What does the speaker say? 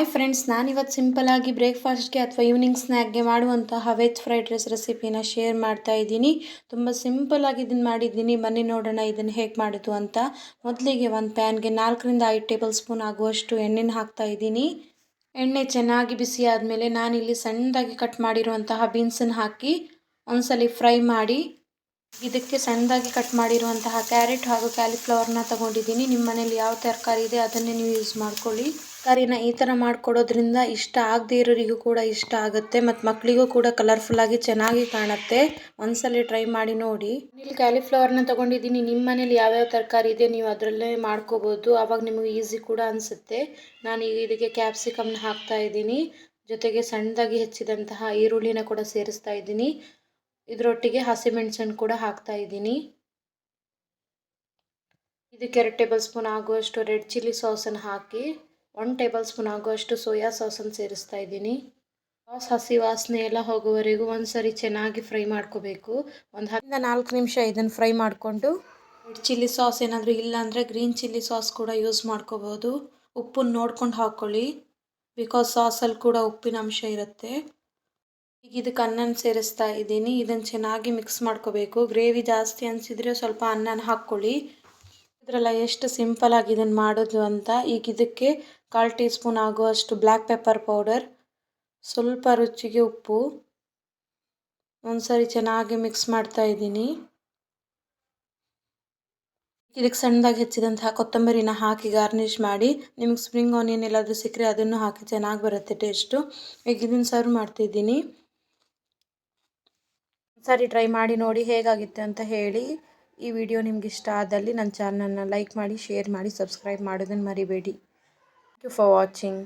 Hi friends, ನಾನಿವತ್ತು ಸಿಂಪಲ್ಲಾಗಿ ಬ್ರೇಕ್ಫಾಸ್ಟ್ಗೆ ಅಥವಾ ಈವ್ನಿಂಗ್ ಸ್ನ್ಯಾಕ್ಗೆ ಮಾಡುವಂತಹ ವೆಜ್ ಫ್ರೈಡ್ ರೈಸ್ ರೆಸಿಪಿನ ಶೇರ್ ಮಾಡ್ತಾ ಇದ್ದೀನಿ. ತುಂಬ ಸಿಂಪಲ್ಲಾಗಿ ಇದನ್ನು ಮಾಡಿದ್ದೀನಿ. ಬನ್ನಿ ನೋಡೋಣ ಇದನ್ನು ಹೇಗೆ ಮಾಡೋದು ಅಂತ. ಮೊದಲಿಗೆ ಒಂದು ಪ್ಯಾನ್ಗೆ 4 ರಿಂದ 5 ಟೇಬಲ್ ಸ್ಪೂನ್ ಆಗುವಷ್ಟು ಎಣ್ಣೆನ ಹಾಕ್ತಾ ಇದ್ದೀನಿ. ಎಣ್ಣೆ ಚೆನ್ನಾಗಿ ಬಿಸಿ ಆದಮೇಲೆ ನಾನಿಲ್ಲಿ ಸಣ್ಣದಾಗಿ ಕಟ್ ಮಾಡಿರುವಂತಹ ಬೀನ್ಸನ್ನು ಹಾಕಿ ಒಂದ್ಸಲಿ ಫ್ರೈ ಮಾಡಿ, ಇದಕ್ಕೆ ಸಣ್ಣದಾಗಿ ಕಟ್ ಮಾಡಿರುವಂತಹ ಕ್ಯಾರೆಟ್ ಹಾಗೂ ಕ್ಯಾಲಿಫ್ಲವರ್ನ ತಗೊಂಡಿದ್ದೀನಿ. ನಿಮ್ಮ ಮನೇಲಿ ಯಾವ ತರಕಾರಿ ಇದೆ ಅದನ್ನೇ ನೀವು ಯೂಸ್ ಮಾಡ್ಕೊಳ್ಳಿ. ತರಕಾರಿನ ಈ ಥರ ಮಾಡ್ಕೊಡೋದ್ರಿಂದ ಇಷ್ಟ ಆಗದೇ ಇರೋರಿಗೂ ಕೂಡ ಇಷ್ಟ ಆಗುತ್ತೆ ಮತ್ತು ಮಕ್ಕಳಿಗೂ ಕೂಡ ಕಲರ್ಫುಲ್ಲಾಗಿ ಚೆನ್ನಾಗಿ ಕಾಣುತ್ತೆ. ಒಂದ್ಸಲಿ ಟ್ರೈ ಮಾಡಿ ನೋಡಿ. ಇಲ್ಲಿ ಕ್ಯಾಲಿಫ್ಲವರ್ನ ತಗೊಂಡಿದ್ದೀನಿ. ನಿಮ್ಮ ಮನೇಲಿ ಯಾವ್ಯಾವ ತರಕಾರಿ ಇದೆ ನೀವು ಅದರಲ್ಲೇ ಮಾಡ್ಕೋಬೋದು, ಆವಾಗ ನಿಮಗೆ ಈಸಿ ಕೂಡ ಅನಿಸುತ್ತೆ. ನಾನು ಈಗ ಇದಕ್ಕೆ ಕ್ಯಾಪ್ಸಿಕಮ್ನ ಹಾಕ್ತಾ ಇದ್ದೀನಿ. ಜೊತೆಗೆ ಸಣ್ಣದಾಗಿ ಹೆಚ್ಚಿದಂತಹ ಈರುಳ್ಳಿನ ಕೂಡ ಸೇರಿಸ್ತಾ ಇದ್ದೀನಿ. ಇದರೊಟ್ಟಿಗೆ ಹಸಿಮೆಣಸನ್ನು ಕೂಡ ಹಾಕ್ತಾ ಇದ್ದೀನಿ. ಇದಕ್ಕೆ 2 ಟೇಬಲ್ ಸ್ಪೂನ್ ಆಗುವಷ್ಟು ರೆಡ್ ಚಿಲ್ಲಿ ಸಾಸನ್ನು ಹಾಕಿ 1 ಟೇಬಲ್ ಸ್ಪೂನ್ ಆಗುವಷ್ಟು ಸೋಯಾ ಸಾಸನ್ನು ಸೇರಿಸ್ತಾ ಇದ್ದೀನಿ. ಸಾಸ್ ಹಸಿ ವಾಸನೆ ಎಲ್ಲ ಹೋಗುವವರೆಗೂ ಒಂದ್ಸರಿ ಚೆನ್ನಾಗಿ ಫ್ರೈ ಮಾಡ್ಕೋಬೇಕು. ಒಂದು 10-4 ನಿಮಿಷ ಇದನ್ನು ಫ್ರೈ ಮಾಡಿಕೊಂಡು, ರೆಡ್ ಚಿಲ್ಲಿ ಸಾಸ್ ಏನಾದರೂ ಇಲ್ಲ ಅಂದರೆ ಗ್ರೀನ್ ಚಿಲ್ಲಿ ಸಾಸ್ ಕೂಡ ಯೂಸ್ ಮಾಡ್ಕೋಬೋದು. ಉಪ್ಪನ್ನು ನೋಡ್ಕೊಂಡು ಹಾಕ್ಕೊಳ್ಳಿ, ಬಿಕಾಸ್ ಸಾಸಲ್ಲಿ ಕೂಡ ಉಪ್ಪಿನ ಅಂಶ ಇರುತ್ತೆ. ಈಗ ಇದಕ್ಕೆ ಅನ್ನನ ಸೇರಿಸ್ತಾ ಇದ್ದೀನಿ. ಇದನ್ನು ಚೆನ್ನಾಗಿ ಮಿಕ್ಸ್ ಮಾಡ್ಕೋಬೇಕು. ಗ್ರೇವಿ ಜಾಸ್ತಿ ಅನಿಸಿದರೆ ಸ್ವಲ್ಪ ಅನ್ನನ ಹಾಕ್ಕೊಳ್ಳಿ. ಇದರೆಲ್ಲ ಎಷ್ಟು ಸಿಂಪಲ್ಲಾಗಿ ಇದನ್ನು ಮಾಡೋದು ಅಂತ. ಈಗ ಇದಕ್ಕೆ 1/4 ಟೀ ಸ್ಪೂನ್ ಆಗುವಷ್ಟು ಬ್ಲ್ಯಾಕ್ ಪೆಪ್ಪರ್ ಪೌಡರ್, ಸ್ವಲ್ಪ ರುಚಿಗೆ ಉಪ್ಪು, ಒಂದ್ಸರಿ ಚೆನ್ನಾಗಿ ಮಿಕ್ಸ್ ಮಾಡ್ತಾ ಇದ್ದೀನಿ. ಇದಕ್ಕೆ ಸಣ್ಣದಾಗಿ ಹೆಚ್ಚಿದಂತಹ ಕೊತ್ತಂಬರಿನ ಹಾಕಿ ಗಾರ್ನಿಷ್ ಮಾಡಿ. ನಿಮಗೆ ಸ್ಪ್ರಿಂಗ್ ಆನಿಯನ್ ಎಲ್ಲಾದರೂ ಸಿಕ್ಕರೆ ಅದನ್ನು ಹಾಕಿ ಚೆನ್ನಾಗಿ ಬರುತ್ತೆ ಟೇಸ್ಟು. ಈಗ ಇದನ್ನು ಸರ್ವ್ ಮಾಡ್ತಿದ್ದೀನಿ. ಸರಿ ಟ್ರೈ ಮಾಡಿ ನೋಡಿ ಹೇಗಾಗಿತ್ತು ಅಂತ ಹೇಳಿ. ಈ ವಿಡಿಯೋ ನಿಮ್ಗೆ ಇಷ್ಟ ಆದಲ್ಲಿ ನನ್ನ ಚಾನಲ್ನ ಲೈಕ್ ಮಾಡಿ, ಶೇರ್ ಮಾಡಿ, ಸಬ್ಸ್ಕ್ರೈಬ್ ಮಾಡೋದನ್ನು ಮರಿಬೇಡಿ. Thank you for watching.